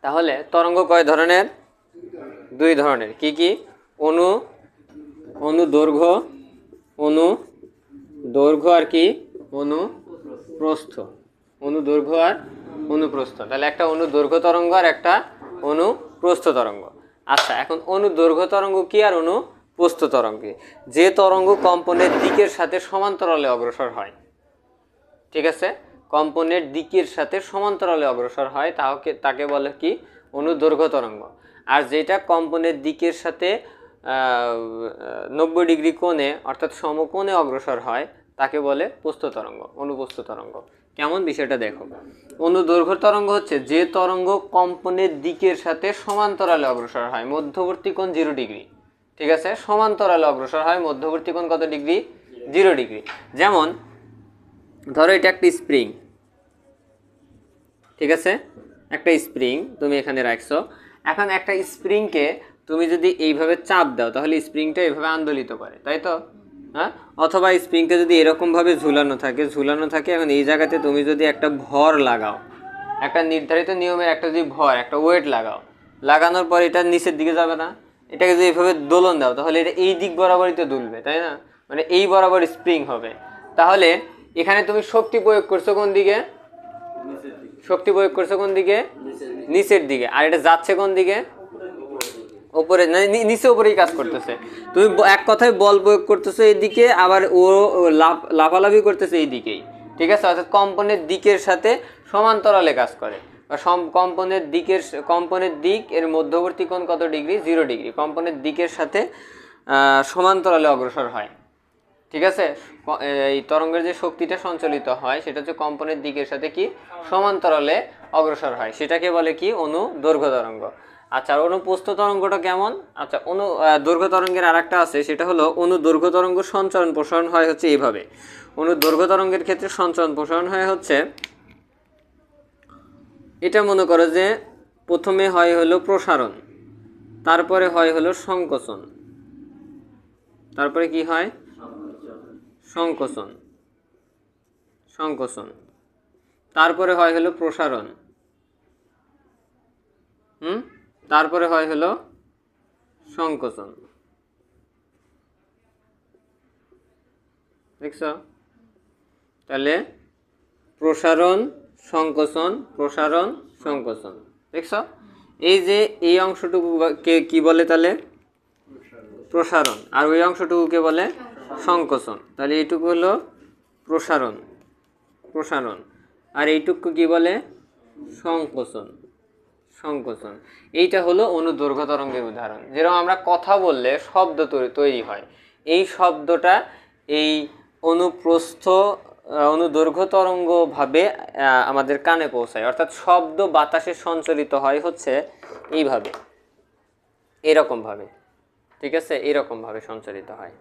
তাহলে তরঙ্গ কয় ধরনের? দুই ধরনের। কি কি? অনুদৈর্ঘ্য, অনুদৈর্ঘ্য আর কি অনুপ্রস্থ। অনুদৈর্ঘ্য আর অনুপ্রস্থ। তাহলে একটা অনুদৈর্ঘ্য তরঙ্গ আর একটা অনুপ্রস্থ তরঙ্গ। আচ্ছা, এখন অনুদৈর্ঘ্য তরঙ্গ কি আর অনুপ্রস্থ তরঙ্গ কি? যে তরঙ্গ কম্পনের দিকের সাথে সমান্তরালে অগ্রসর হয়, ঠিক আছে, কম্পনের দিকের সাথে সমান্তরালে অগ্রসর হয় তাকে বলে কি? অনুদৈর্ঘ্য তরঙ্গ। আর যেটা কম্পনের দিকের সাথে 90 ডিগ্রি কোণে অর্থাৎ সমকোণে অগ্রসর হয় তাকে বলে প্রস্থ তরঙ্গ, অনুপ্রস্থ তরঙ্গ। কেমন বিষয়টা দেখো। অনুদৈর্ঘ্য তরঙ্গ হচ্ছে যে তরঙ্গ কম্পনের দিকের সাথে সমান্তরালে অগ্রসর হয়, মধ্যবর্তী কোণ 0 ডিগ্রি, ঠিক আছে, সমান্তরালে অগ্রসর হয়, মধ্যবর্তী কোণ কত ডিগ্রি? 0 ডিগ্রি। যেমন ধরো এটা একটা স্প্রিং, ঠিক আছে, একটা স্প্রিং তুমি এখানে রাখছো। এখন একটা স্প্রিংকে তুমি যদি এইভাবে চাপ দাও তাহলে স্প্রিংটা এইভাবে আন্দোলিত করে, তাই তো? হ্যাঁ, অথবা স্প্রিংটা যদি এরকমভাবে ঝুলানো থাকে, এখন এই জায়গাতে তুমি যদি একটা ভর লাগাও, একটা নির্ধারিত নিয়মের একটা যদি ভর, একটা ওয়েট লাগানোর পর এটা নিচের দিকে যাবে না? এটাকে যদি এইভাবে দোলন দাও তাহলে এটা এই দিক বরাবরই তো দুলবে, তাই না? মানে এই বরাবর স্প্রিং হবে। তাহলে এখানে তুমি শক্তি প্রয়োগ করছো কোন দিকে? শক্তি প্রয়োগ করছো কোন দিকে? নিচের দিকে। আর এটা যাচ্ছে কোন দিকে? উপরে, নিচে উপরেই কাজ করতেছে। তুমি এক কথায় বল প্রয়োগ করতেছো এইদিকে, আবার ও লাফালাফি করতেছে এই দিকেই, ঠিক আছে। অর্থাৎ কম্পনের দিকের সাথে সমান্তরালে কাজ করে। কম্পনের দিক এর মধ্যবর্তী কোণ কত ডিগ্রি? 0 ডিগ্রি। কম্পনের দিকের সাথে সমান্তরালে অগ্রসর হয়, ঠিক আছে। এই তরঙ্গের যে শক্তিটা সঞ্চালিত হয় সেটা হচ্ছে কম্পনের দিকের সাথে কি সমান্তরালে অগ্রসর হয়, সেটাকে বলে কি? অনুদৈর্ঘ্য তরঙ্গ। আচ্ছা, আর অনুপ্রস্থ তরঙ্গটা কেমন? আচ্ছা, দৈর্ঘ্য তরঙ্গের আরেকটা আছে, সেটা হলো অনুদৈর্ঘ্য তরঙ্গ সঞ্চরণ প্রসারণ হয় হচ্ছে এইভাবে। অনুদৈর্ঘ্য তরঙ্গের ক্ষেত্রে সঞ্চরণ প্রসারণ হয় হচ্ছে, এটা মনে করো যে প্রথমে হয় হলো প্রসারণ, তারপরে হয় হলো সংকোচন, তারপরে কি হয়? সংকোচন, তারপরে হয় হলো প্রসারণ, তারপরে হয় হলো সংকোচন, দেখছো? তাহলে প্রসারণ, সংকোচন, দেখছো? এই যে এই অংশটুকুকে কি বলে? তাহলে প্রসারণ। আর ওই অংশটুকুকে বলে সংকোচন। তাহলে এইটুকু হলো প্রসারণ, আর এইটুকু কি বলে? সংকোচন। এইটা হলো অনুদৈর্ঘ্য তরঙ্গের উদাহরণ। যেরকম আমরা কথা বললে শব্দ তৈরি হয়, এই শব্দটা এই অনুদৈর্ঘ্য তরঙ্গ ভাবে আমাদের কানে পৌঁছায়। অর্থাৎ শব্দ বাতাসে সঞ্চালিত হয় হচ্ছে এইভাবে, এরকম ভাবে, ঠিক আছে, এরকম ভাবে সঞ্চালিত হয়,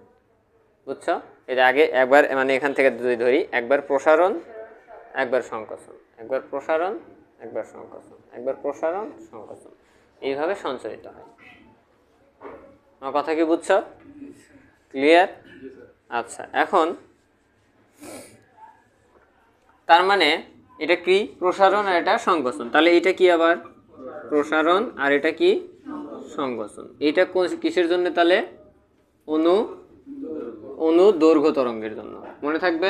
বুঝছো? এটা আগে একবার মানে এখান থেকে যদি ধরি, একবার প্রসারণ, একবার সংকোচন, একবার প্রসারণ, একবার সংকোচন, একবার প্রসারণ, সংকোচন, এইভাবে সঞ্চালিত হয়। আমার কথা কি বুঝছো? ক্লিয়ার? আচ্ছা, এখন তার মানে এটা কি? প্রসারণ আর এটা সংকোচন। তাহলে এটা কি আবার? প্রসারণ আর এটা কি? সংকোচন। এটা কিসের জন্য? তাহলে অনুদৈর্ঘ্য তরঙ্গের জন্য, মনে থাকবে?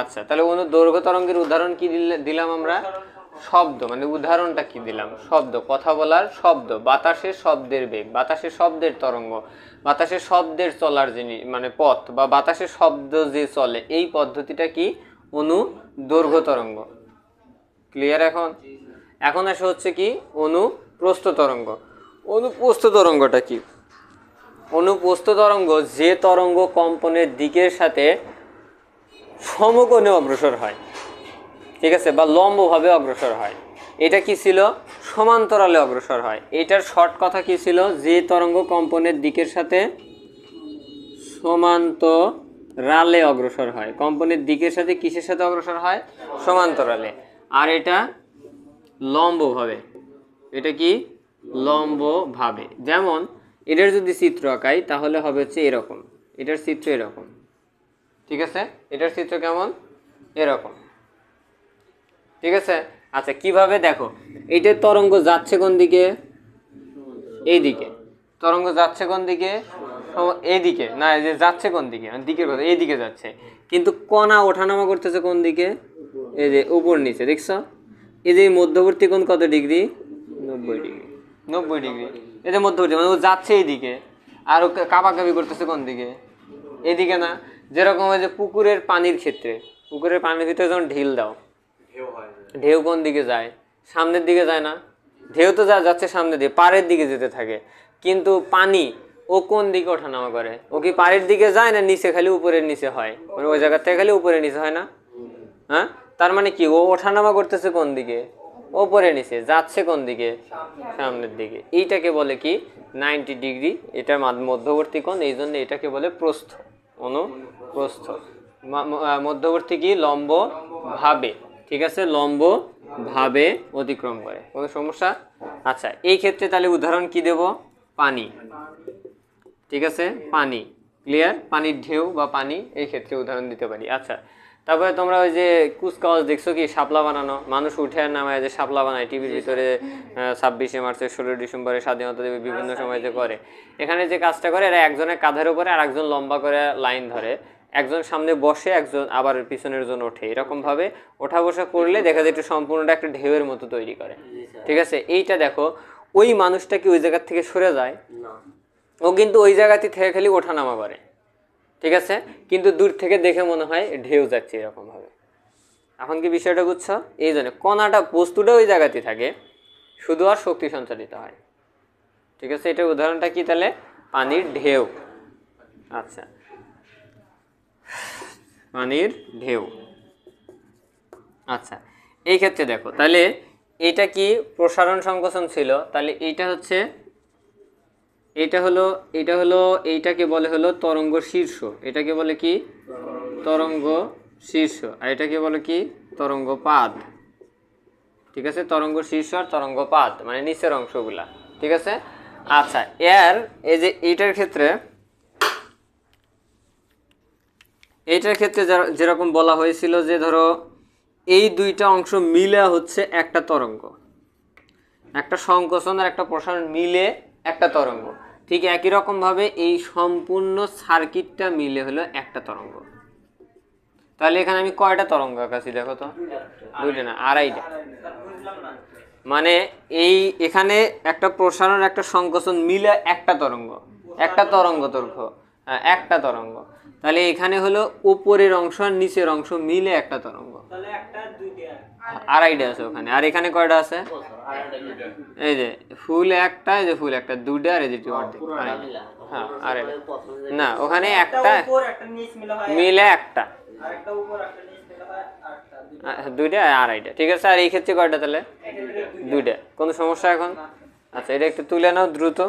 আচ্ছা, তাহলে অনুদৈর্ঘ্য তরঙ্গের উদাহরণ কি দিলাম আমরা? শব্দ। মানে উদাহরণটা কি দিলাম? শব্দ, কথা বলার শব্দ, বাতাসের শব্দের বেগ, বাতাসের শব্দের তরঙ্গ, বাতাসের শব্দের চলার জিনিস মানে পথ, বা বাতাসের শব্দ যে চলে, এই পদ্ধতিটা কি? অনুদৈর্ঘ্য তরঙ্গ। ক্লিয়ার? এখন আসে হচ্ছে কি? অনুপ্রস্থ তরঙ্গ। অনুপ্রস্থ তরঙ্গটা কি? অনুপ্রস্থ তরঙ্গ যে তরঙ্গ কম্পনের দিকের সাথে সমকোণে অগ্রসর হয়, ঠিক আছে, বা লম্বভাবে অগ্রসর হয়। এটা কি ছিল? সমান্তরালে অগ্রসর হয়। এটার শর্ট কথা কি ছিল? যে তরঙ্গ কম্পনের দিকের সাথে সমান্তরালে অগ্রসর হয়। কম্পনের দিকের সাথে কিসের সাথে অগ্রসর হয়? সমান্তরালে। আর এটা লম্বভাবে। এটা কি? লম্বভাবে। যেমন এটার যদি চিত্র আঁকাই তাহলে হবে হচ্ছে এরকম, এটার চিত্র এরকম, ঠিক আছে, এটার চিত্র কেমন? এরকম, ঠিক আছে। আচ্ছা কিভাবে দেখো, এইটা তরঙ্গ যাচ্ছে কোন দিকে, এইদিকে। তরঙ্গ যাচ্ছে কোন দিকে, এইদিকে না, এই যে যাচ্ছে কোন দিকে, দিকের কথা, এইদিকে যাচ্ছে। কিন্তু কণা ওঠানামা করতেছে কোন দিকে, এই যে উপর নিচে, দেখছো? এই যে মধ্যবর্তী কোণ কত ডিগ্রি, 90 ডিগ্রি। 90 ডিগ্রি, এই যে মধ্যবর্তী মানে ও যাচ্ছে এইদিকে, আর ও কাঁপাকাঁপি করতেছে কোন দিকে, এদিকে না। যেরকম ওই যে পুকুরের পানির ক্ষেত্রে, পুকুরের পানির ভিতরে যখন ঢিল দাও, ঢেউ কোন দিকে যায়, সামনের দিকে যায় না? ঢেউ তো যাচ্ছে সামনে দিয়ে, পাড়ের দিকে যেতে থাকে। কিন্তু পানি ও কোন দিকে ওঠানামা করে, ও কি পাড়ের দিকে যায় না নিচে খালি উপরের নিচে হয়, মানে ওই জায়গা থেকে খালি উপরে নিচে হয় না? হ্যাঁ, তার মানে কি ও ওঠানামা করতেছে কোন দিকে, ওপরে নিচে, যাচ্ছে কোন দিকে, সামনের দিকে। এইটাকে বলে কি 90 ডিগ্রি, এটা মধ্যবর্তী কোণ, এই জন্য এটাকে বলে প্রস্থ, অনুপ্রস্থ। মধ্যবর্তী কি লম্ব ভাবে, ঠিক আছে, লম্ব ভাবে অতিক্রম করে, কোনো সমস্যা? আচ্ছা এই ক্ষেত্রে তাহলে উদাহরণ কি দেব, পানি, ঠিক আছে, পানি, ক্লিয়ার, পানির ঢেউ বা পানি, এই ক্ষেত্রে উদাহরণ দিতে পারি। আচ্ছা তারপরে তোমরা ওই যে কুচকাওয়াজ দেখছো কি, শাপলা বানানো, মানুষ উঠে আর নামায় যে শাপলা বানায় টিভির ভিতরে, 26শে মার্চে, 16 ডিসেম্বরে, স্বাধীনতা দিবসে বিভিন্ন সময় যে করে। এখানে যে কাজটা করে, এরা একজনের কাঁধের উপরে আর একজন লম্বা করে লাইন ধরে, একজন সামনে বসে, একজন আবার পিছনের জন ওঠে, এরকম ভাবে ওঠা বসা করলে দেখা যায় একটু সম্পূর্ণটা একটা ঢেউয়ের মতো তৈরি করে, ঠিক আছে। এইটা দেখো, ওই মানুষটা কি ওই জায়গার থেকে সরে যায়, ও কিন্তু ওই জায়গাতে থেকে খালি ওঠানামা করে, ঠিক আছে, কিন্তু দূর থেকে দেখে মনে হয় ঢেউ যাচ্ছে এরকম ভাবে। এখন কি বিষয়টা বুঝছো? এই জন্য কণাটা, বস্তুটা ওই জায়গাতে থাকে, শুধু আর শক্তি সঞ্চালিত হয়, ঠিক আছে। এটার উদাহরণটা কি তাহলে, পানির ঢেউ। আচ্ছা, পানির ঢেউ। আচ্ছা এই ক্ষেত্রে দেখো তাহলে এটা কি প্রসারণ সংকোচন ছিল, তাহলে এইটা হচ্ছে, এটা হলো এইটাকে বলে হলো তরঙ্গ শীর্ষ, এটাকে বলে কি তরঙ্গ শীর্ষ, আর এটাকে বলে কি তরঙ্গ পাদ, ঠিক আছে, তরঙ্গ শীর্ষ আর তরঙ্গ পাদ মানে নিচের অংশগুলা, ঠিক আছে। আচ্ছা এর এই যে এইটার ক্ষেত্রে যেরকম বলা হয়েছিল যে ধরো এই দুইটা অংশ মিলে হচ্ছে একটা তরঙ্গ, একটা সংকোচন আর একটা প্রসারণ মিলে একটা তরঙ্গ, ঠিক একই রকম ভাবে এই সম্পূর্ণ সার্কিটটা মিলে হলো একটা তরঙ্গ। তাহলে এখানে আমি কয়টা তরঙ্গ আঁকাছি দেখো তো, দুইটা না, আড়াইটা। মানে এই এখানে একটা প্রসারণ একটা সংকোচন মিলে একটা তরঙ্গ, একটা তরঙ্গ দৈর্ঘ্য, একটা তরঙ্গ। তাহলে এখানে হলো উপরের অংশ আর নিচের অংশ মিলে একটা তরঙ্গ, আড়াইটা আছে ওখানে। আর এখানে কয়টা আছে, এই যে ফুল একটা, এই যে ফুল একটা, দুইটা, আর এই যে অর্ধেক, হ্যাঁ আড়াইটা না, ওখানে একটা মিলে একটা, দুইটা আড়াইটা, ঠিক আছে। আর এই ক্ষেত্রে কয়টা তাহলে, দুইটা, কোনো সমস্যা এখন? আচ্ছা এটা একটু তুলে নাও দ্রুত।